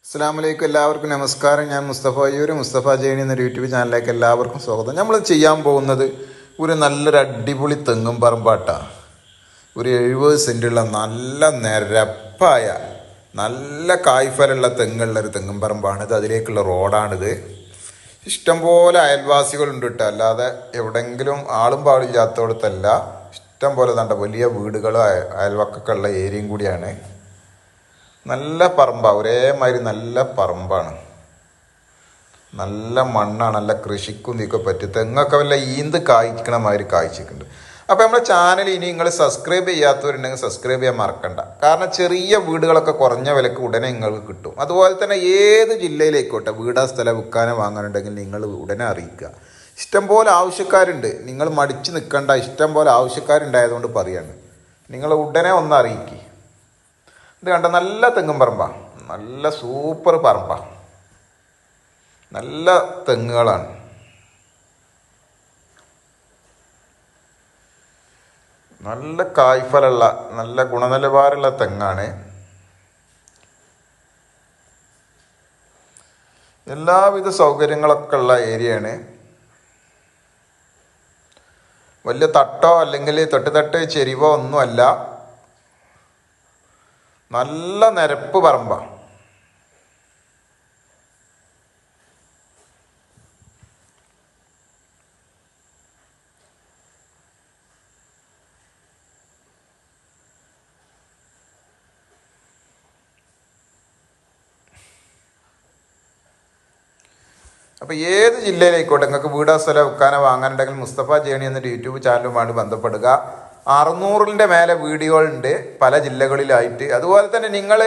അസ്സലാമലൈക്കും, എല്ലാവർക്കും നമസ്കാരം. ഞാൻ മുസ്തഫ മുസ്തഫ ജേണി എന്നൊരു യൂട്യൂബ് ചാനലിലേക്ക് എല്ലാവർക്കും സ്വാഗതം. നമ്മൾ ചെയ്യാൻ പോകുന്നത് ഒരു നല്ലൊരു അടിപൊളി തെങ്ങും പറമ്പാട്ടാണ്. ഒരു 70 സെൻറ്റുള്ള നല്ല നിരപ്പായ നല്ല കായ്ഫലുള്ള തെങ്ങുള്ളൊരു തെങ്ങും പറമ്പാണിത്. അതിലേക്കുള്ള റോഡാണിത്. ഇഷ്ടംപോലെ അയൽവാസികളുണ്ട് കേട്ടോ, അല്ലാതെ എവിടെയെങ്കിലും ആളും പാടില്ലാത്തടത്തല്ല. ഇഷ്ടം പോലെ തണ്ട വലിയ വീടുകളും അയൽവക്കൊക്കെ ഉള്ള ഏരിയയും കൂടിയാണ്. നല്ല പറമ്പാണ്, ഒരേമാതിരി നല്ല പറമ്പാണ്, നല്ല മണ്ണാണ്, നല്ല കൃഷിക്കും ഇതിക്കെ പറ്റും. തെങ്ങൊക്കെ വല്ല ഈന്ത് കായ്ക്കണ മാതിരി കായ്ച്ചിട്ടുണ്ട്. അപ്പോൾ നമ്മുടെ ചാനൽ ഇനി നിങ്ങൾ സബ്സ്ക്രൈബ് ചെയ്യാത്തവരുണ്ടെങ്കിൽ സബ്സ്ക്രൈബ് ചെയ്യാൻ മറക്കണ്ട. കാരണം ചെറിയ വീടുകളൊക്കെ കുറഞ്ഞ വിലക്ക് ഉടനെ നിങ്ങൾക്ക് കിട്ടും. അതുപോലെ തന്നെ ഏത് ജില്ലയിലേക്കോട്ടെ വീടാ സ്ഥലം വിൽക്കാനോ വാങ്ങാനുണ്ടെങ്കിൽ നിങ്ങൾ ഉടനെ അറിയിക്കുക. ഇഷ്ടംപോലെ ആവശ്യക്കാരുണ്ട്, നിങ്ങൾ മടിച്ച് നിൽക്കണ്ട. ഇഷ്ടംപോലെ ആവശ്യക്കാരുണ്ടായതുകൊണ്ട് പറയാണ്, നിങ്ങൾ ഉടനെ ഒന്ന് അറിയിക്കുക. ഇത് കണ്ട നല്ല തെങ്ങും പറമ്പാണ്, നല്ല സൂപ്പർ പറമ്പാണ്, നല്ല തെങ്ങുകളാണ്. നല്ല കായ്ഫലുള്ള നല്ല ഗുണനിലവാരമുള്ള തെങ്ങാണ്. എല്ലാവിധ സൗകര്യങ്ങളൊക്കെ ഉള്ള ഏരിയയാണ്. വലിയ തട്ടോ അല്ലെങ്കിൽ തൊട്ട് ചെരിവോ ഒന്നുമല്ല, നല്ല നിരപ്പ് പറമ്പാണ്. അപ്പോൾ ഏത് ജില്ലയിലേക്കോട്ടെ നിങ്ങൾക്ക് വീടാ സ്ഥലം വെക്കാനോ വാങ്ങാനുണ്ടെങ്കിൽ മുസ്തഫ ജേണി എന്നൊരു യൂട്യൂബ് ചാനലുമായിട്ട് ബന്ധപ്പെടുക. 600ന്റെ മേലെ വീഡിയോകളുണ്ട് പല ജില്ലകളിലായിട്ട്. അതുപോലെ തന്നെ നിങ്ങൾ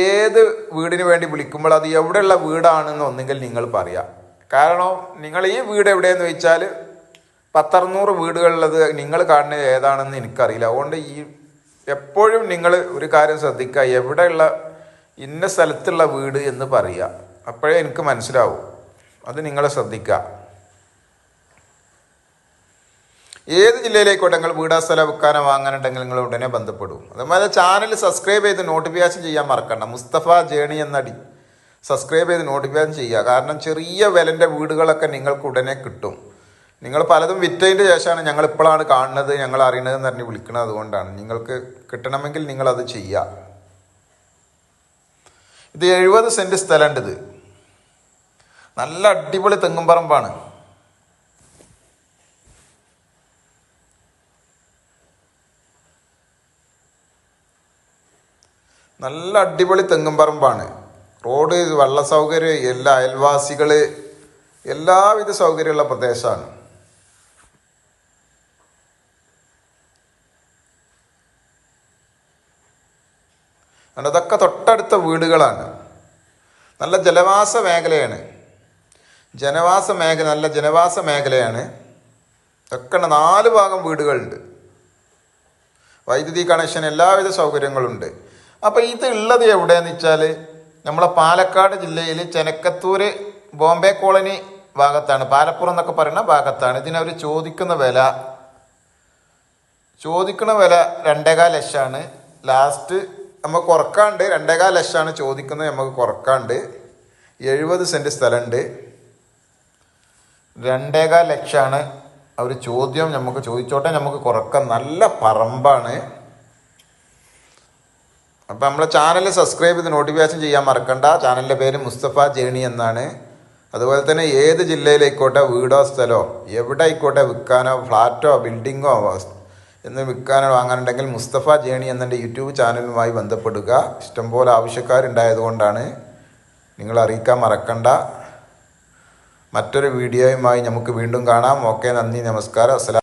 ഏത് വീടിന് വേണ്ടി വിളിക്കുമ്പോൾ അത് എവിടെയുള്ള വീടാണെന്ന് ഒന്നെങ്കിൽ നിങ്ങൾ പറയാം. കാരണം നിങ്ങൾ ഈ വീട് എവിടെയെന്ന് ചോദിച്ചാൽ 600 വീടുകളുള്ളത് നിങ്ങൾ കാണുന്നത് ഏതാണെന്ന് എനിക്കറിയില്ല. അതുകൊണ്ട് എപ്പോഴും നിങ്ങൾ ഒരു കാര്യം ശ്രദ്ധിക്കുക, എവിടെയുള്ള ഇന്ന സ്ഥലത്തുള്ള വീട് എന്ന് പറയുക. അപ്പോഴേ എനിക്ക് മനസ്സിലാവും. അത് നിങ്ങൾ ശ്രദ്ധിക്കുക. ഏത് ജില്ലയിലേക്കോട്ടെ നിങ്ങൾ വീടാ സ്ഥലം വിൽക്കാനോ വാങ്ങാനുണ്ടെങ്കിൽ നിങ്ങൾ ഉടനെ ബന്ധപ്പെടും. അതുപോലെ ചാനൽ സബ്സ്ക്രൈബ് ചെയ്ത് നോട്ടിഫിക്കേഷൻ ചെയ്യാൻ മറക്കണ്ട. മുസ്തഫ ജേണി എന്നടി സബ്സ്ക്രൈബ് ചെയ്ത് നോട്ടിഫിക്കേഷൻ ചെയ്യുക. കാരണം ചെറിയ വിലൻ്റെ വീടുകളൊക്കെ നിങ്ങൾക്ക് ഉടനെ കിട്ടും. നിങ്ങൾ പലതും വിറ്റതിൻ്റെ ശേഷമാണ് ഞങ്ങൾ ഇപ്പോഴാണ് കാണുന്നത്, ഞങ്ങൾ അറിയണതെന്ന് പറഞ്ഞ് വിളിക്കുന്നത്. അതുകൊണ്ടാണ് നിങ്ങൾക്ക് കിട്ടണമെങ്കിൽ നിങ്ങളത് ചെയ്യുക. ഇത് 70 സെൻറ്റ് സ്ഥലമുണ്ട്. ഇത് നല്ല അടിപൊളി തെങ്ങും പറമ്പാണ്. നല്ല അടിപൊളി തെങ്ങും പറമ്പാണ്. റോഡ്, വെള്ള സൗകര്യം, എല്ലാ അയൽവാസികൾ, എല്ലാവിധ സൗകര്യമുള്ള പ്രദേശമാണ്. അതൊക്കെ തൊട്ടടുത്ത വീടുകളാണ്. നല്ല ജനവാസ മേഖലയാണ്. നല്ല ജനവാസ മേഖലയാണ്. ഒക്കെ 4 ഭാഗം വീടുകളുണ്ട്. വൈദ്യുതി കണക്ഷൻ, എല്ലാവിധ സൗകര്യങ്ങളുണ്ട്. അപ്പോൾ ഇത് ഉള്ളത് എവിടെയെന്ന് വെച്ചാൽ നമ്മളെ പാലക്കാട് ജില്ലയിൽ ചെനക്കത്തൂർ ബോംബെ കോളനി ഭാഗത്താണ്, പാലപ്പുറം എന്നൊക്കെ പറയുന്ന ഭാഗത്താണ്. ഇതിനവർ ചോദിക്കുന്ന വില 2.25 ലക്ഷമാണ്. ലാസ്റ്റ് നമുക്ക് കുറക്കാണ്ട് 2.25 ലക്ഷമാണ് ചോദിക്കുന്നത്. നമുക്ക് കുറക്കാണ്ട് 70 സെൻറ്റ് സ്ഥലമുണ്ട്. 2.25 ലക്ഷമാണ് അവർ ചോദ്യം. നമുക്ക് ചോദിച്ചോട്ടെ, നമുക്ക് കുറക്കാം. നല്ല പറമ്പാണ്. അപ്പം നമ്മളെ ചാനൽ സബ്സ്ക്രൈബ് ചെയ്ത് നോട്ടിഫിക്കേഷൻ ചെയ്യാൻ മറക്കണ്ട. ചാനലിൻ്റെ പേര് മുസ്തഫ ജേണി എന്നാണ്. അതുപോലെ തന്നെ ഏത് ജില്ലയിലേക്കോട്ടെ വീടോ സ്ഥലമോ എവിടെ ആയിക്കോട്ടെ വിൽക്കാനോ ഫ്ലാറ്റോ ബിൽഡിങ്ങോ എന്ന് വിൽക്കാനോ വാങ്ങാനുണ്ടെങ്കിൽ മുസ്തഫ ജേണി എന്നെ യൂട്യൂബ് ചാനലുമായി ബന്ധപ്പെടുക. ഇഷ്ടംപോലെ ആവശ്യക്കാരുണ്ടായതുകൊണ്ടാണ്, നിങ്ങൾ അറിയിക്കാൻ മറക്കണ്ട. മറ്റൊരു വീഡിയോയുമായി നമുക്ക് വീണ്ടും കാണാം. ഓക്കെ, നന്ദി, നമസ്കാരം, അസ്സലാം.